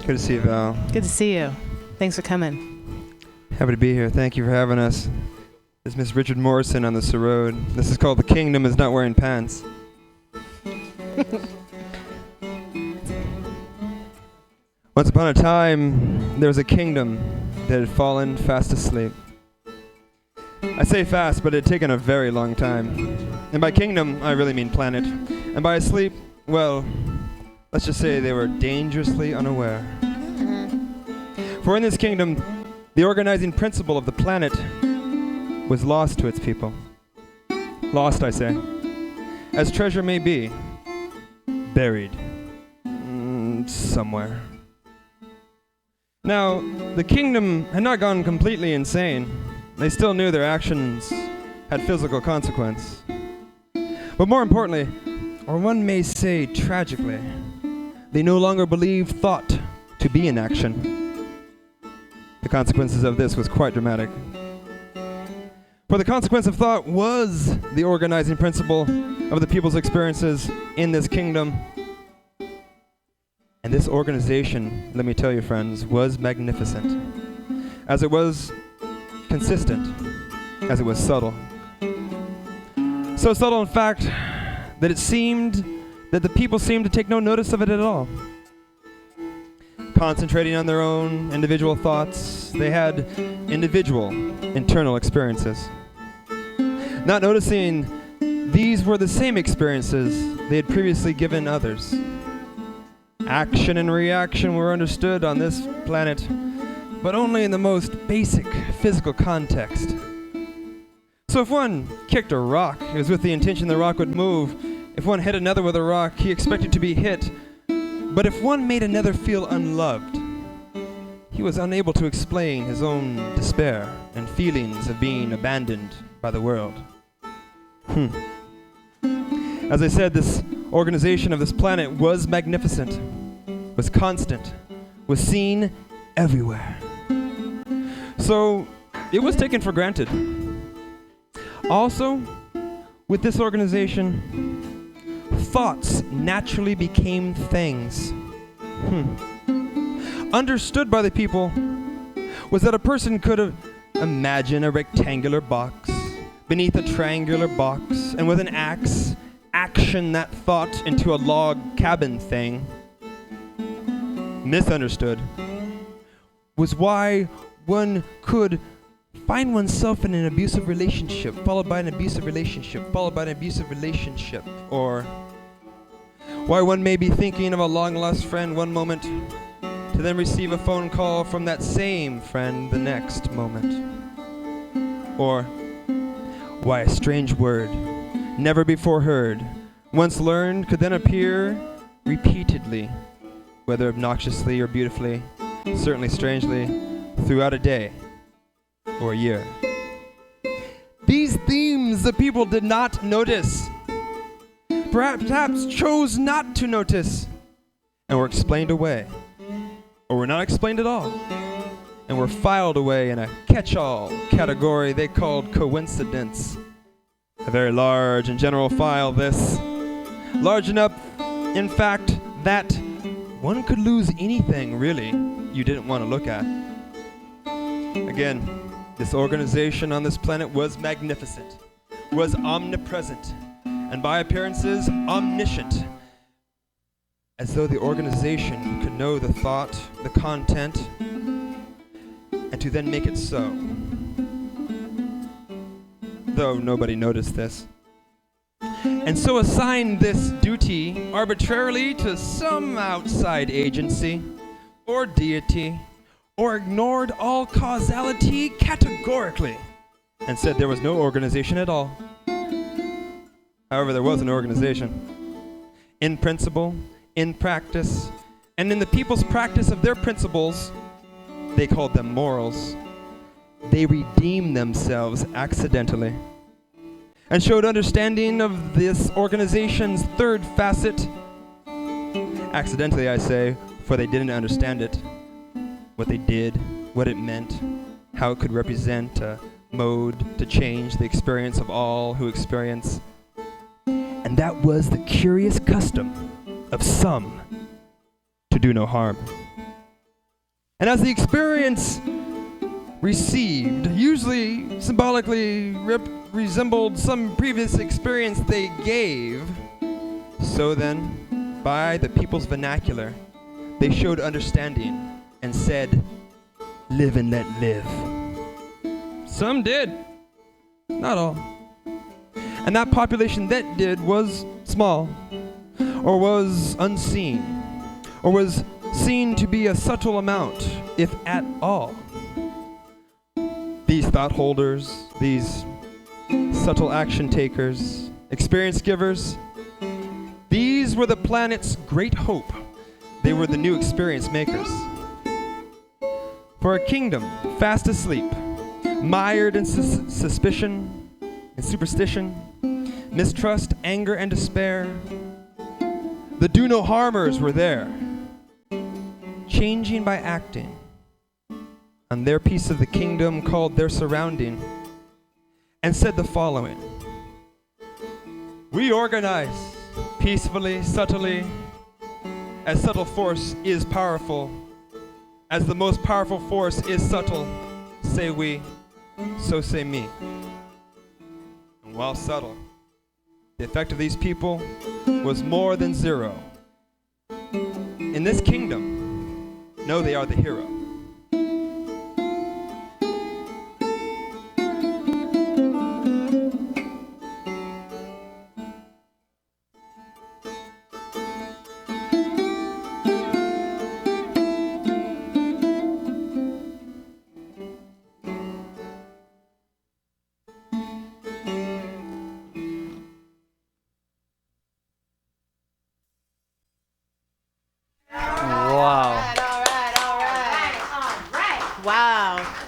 Good to see you, Val. Good to see you. Thanks for coming. Happy to be here. Thank you for having us. This is Miss Richard Morrison on the road. This is called The Kingdom is Not Wearing Pants. Once upon a time, there was a kingdom that had fallen fast asleep. I say fast, but it had taken a very long time. And by kingdom, I really mean planet. And by asleep, well, let's just say they were dangerously unaware. For in this kingdom, the organizing principle of the planet was lost to its people. Lost, I say. As treasure may be, buried somewhere. Now, the kingdom had not gone completely insane. They still knew their actions had physical consequence. But more importantly, or one may say tragically, they no longer believed thought to be in action. The consequences of this was quite dramatic. For the consequence of thought was the organizing principle of the people's experiences in this kingdom. And this organization, let me tell you friends, was magnificent. As it was consistent, as it was subtle. So subtle in fact that it seemed that the people seemed to take no notice of it at all. Concentrating on their own individual thoughts, they had individual internal experiences. Not noticing these were the same experiences they had previously given others. Action and reaction were understood on this planet, but only in the most basic physical context. So if one kicked a rock, it was with the intention the rock would move. If one hit another with a rock, he expected to be hit. But if one made another feel unloved, he was unable to explain his own despair and feelings of being abandoned by the world. As I said, this organization of this planet was magnificent, was constant, was seen everywhere. So it was taken for granted. Also, with this organization, thoughts naturally became things. Understood by the people was that a person could imagine a rectangular box beneath a triangular box, and with an axe, action that thought into a log cabin thing. Misunderstood was why one could find oneself in an abusive relationship, followed by an abusive relationship, followed by an abusive relationship, or why one may be thinking of a long-lost friend one moment to then receive a phone call from that same friend the next moment. Or why a strange word, never before heard, once learned, could then appear repeatedly, whether obnoxiously or beautifully, certainly strangely, throughout a day or a year. These themes the people did not notice, perhaps chose not to notice, and were explained away, or were not explained at all, and were filed away in a catch-all category they called coincidence. A very large and general file, this. Large enough, in fact, that one could lose anything, really, you didn't want to look at. Again, this organization on this planet was magnificent, was omnipresent, and by appearances, omniscient, as though the organization could know the thought, the content, and to then make it so. Though nobody noticed this. And so assigned this duty arbitrarily to some outside agency or deity, or ignored all causality categorically and said there was no organization at all. However, there was an organization. In principle, in practice, and in the people's practice of their principles, they called them morals. They redeemed themselves accidentally and showed understanding of this organization's third facet. Accidentally, I say, for they didn't understand it. What they did, what it meant, how it could represent a mode to change the experience of all who experience. And that was the curious custom of some to do no harm. And as the experience received, usually symbolically resembled some previous experience they gave, so then, by the people's vernacular, they showed understanding and said, "Live and let live." Some did, not all. And that population that did was small, or was unseen, or was seen to be a subtle amount, if at all. These thought holders, these subtle action takers, experience givers, these were the planet's great hope. They were the new experience makers. For a kingdom fast asleep, mired in suspicion and superstition, mistrust, anger, and despair, the do-no-harmers were there, changing by acting on their piece of the kingdom called their surrounding, and said the following: "We organize peacefully, subtly, as subtle force is powerful, as the most powerful force is subtle, say we, so say me." And while subtle, the effect of these people was more than zero. In this kingdom, know they are the hero. Wow.